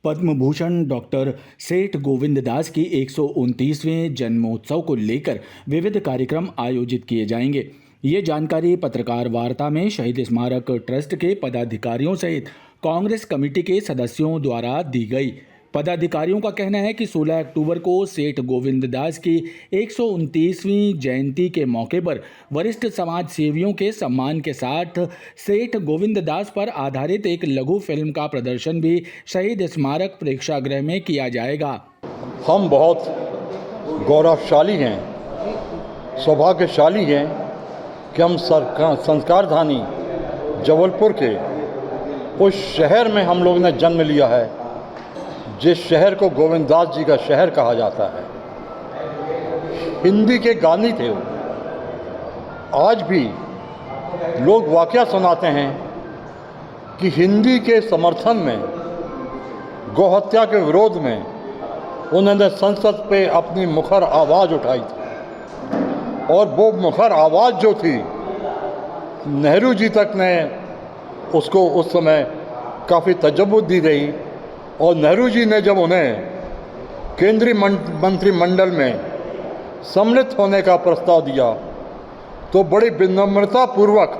Padma Bhushan doctor सेठ गोविंद दास की 129वें जन्मोत्सव को लेकर विविध कार्यक्रम आयोजित किए जाएंगे। ये जानकारी पत्रकार वार्ता में शहीद स्मारक ट्रस्ट के पदाधिकारियों सहित कांग्रेस कमेटी के सदस्यों द्वारा दी गई। पदाधिकारियों का कहना है कि 16 अक्टूबर को सेठ गोविंद दास की 129वीं जयंती के मौके पर वरिष्ठ समाज सेवियों के सम्मान के साथ सेठ गोविंद दास पर आधारित एक लघु फिल्म का प्रदर्शन भी शहीद स्मारक प्रेक्षागृह में किया जाएगा। हम बहुत गौरवशाली हैं, सौभाग्यशाली हैं कि हम संस्कारधानी जबलपुर के उस शहर में हम लोग ने जन्म लिया है जिस शहर को गोविंद दास जी का शहर कहा जाता है। हिंदी के गानी थे वो। आज भी लोग वाकया सुनाते हैं कि हिंदी के समर्थन में, गौहत्या के विरोध में उन्होंने संसद पे अपनी मुखर आवाज़ उठाई थी और वो मुखर आवाज़ जो थी नेहरू जी तक ने उसको उस समय काफ़ी तजब्बुत दी गई और नेहरू जी ने जब उन्हें केंद्रीय मंत्रिमंडल में सम्मिलित होने का प्रस्ताव दिया तो बड़ी विनम्रतापूर्वक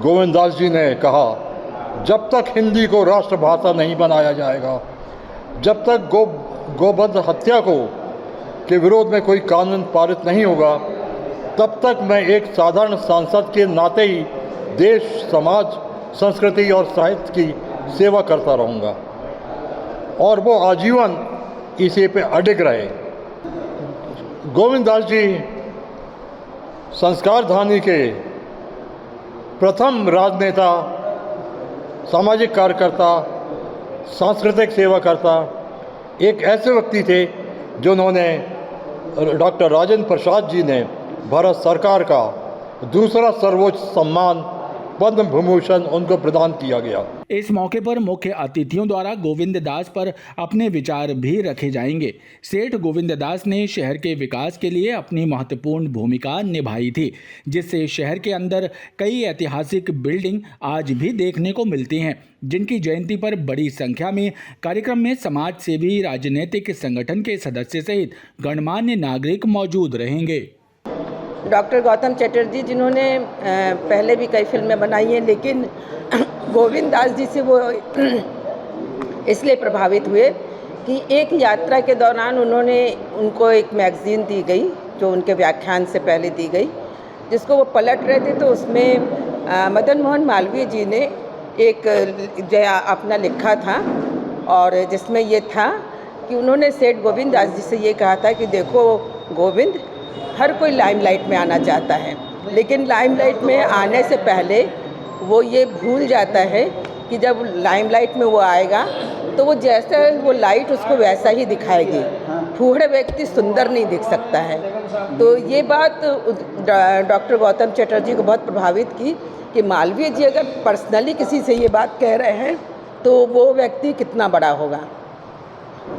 गोविंद दास जी ने कहा, जब तक हिंदी को राष्ट्रभाषा नहीं बनाया जाएगा, जब तक गोवध हत्या के विरोध में कोई कानून पारित नहीं होगा, तब तक मैं एक साधारण सांसद के नाते ही देश, समाज, संस्कृति और साहित्य की सेवा करता रहूँगा। और वो आजीवन इसी पे अडिग रहे। गोविंद दास जी संस्कारधानी के प्रथम राजनेता, सामाजिक कार्यकर्ता, सांस्कृतिक सेवाकर्ता, एक ऐसे व्यक्ति थे जिन्होंने डॉक्टर राजेंद्र प्रसाद जी ने भारत सरकार का दूसरा सर्वोच्च सम्मान पद्म भूषण उनको प्रदान किया गया। इस मौके पर मुख्य अतिथियों द्वारा गोविंद दास पर अपने विचार भी रखे जाएंगे। सेठ गोविंद दास ने शहर के विकास के लिए अपनी महत्वपूर्ण भूमिका निभाई थी, जिससे शहर के अंदर कई ऐतिहासिक बिल्डिंग आज भी देखने को मिलती हैं, जिनकी जयंती पर बड़ी संख्या में कार्यक्रम में समाज सेवी, राजनीतिक संगठन के सदस्य सहित गणमान्य नागरिक मौजूद रहेंगे। डॉक्टर गौतम चटर्जी जिन्होंने पहले भी कई फिल्में बनाई हैं, लेकिन गोविंद दास जी से वो इसलिए प्रभावित हुए कि एक यात्रा के दौरान उनको एक मैगज़ीन दी गई जो उनके व्याख्यान से पहले दी गई, जिसको वो पलट रहे थे तो उसमें मदन मोहन मालवीय जी ने एक अपना लिखा था और जिसमें ये था कि उन्होंने सेठ गोविंद दास जी से ये कहा था कि देखो गोविंद, हर कोई लाइमलाइट में आना चाहता है, लेकिन लाइमलाइट में आने से पहले वो ये भूल जाता है कि जब लाइमलाइट में वो आएगा तो वो जैसा वो लाइट उसको वैसा ही दिखाएगी। फूहड़ व्यक्ति सुंदर नहीं दिख सकता है। तो ये बात डॉक्टर गौतम चटर्जी को बहुत प्रभावित की कि मालवीय जी अगर पर्सनली किसी से ये बात कह रहे हैं तो वो व्यक्ति कितना बड़ा होगा।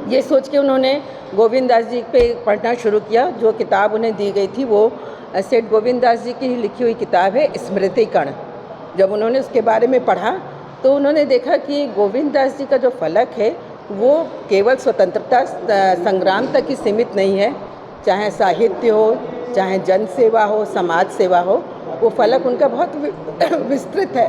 ये सोच के उन्होंने गोविंद दास जी पे पढ़ना शुरू किया। जो किताब उन्हें दी गई थी वो सेठ गोविंद दास जी की लिखी हुई किताब है स्मृति कण। जब उन्होंने उसके बारे में पढ़ा तो उन्होंने देखा कि गोविंद दास जी का जो फलक है वो केवल स्वतंत्रता संग्राम तक ही सीमित नहीं है, चाहे साहित्य हो, चाहे जन सेवा हो, समाज सेवा हो, वो फलक उनका बहुत विस्तृत है।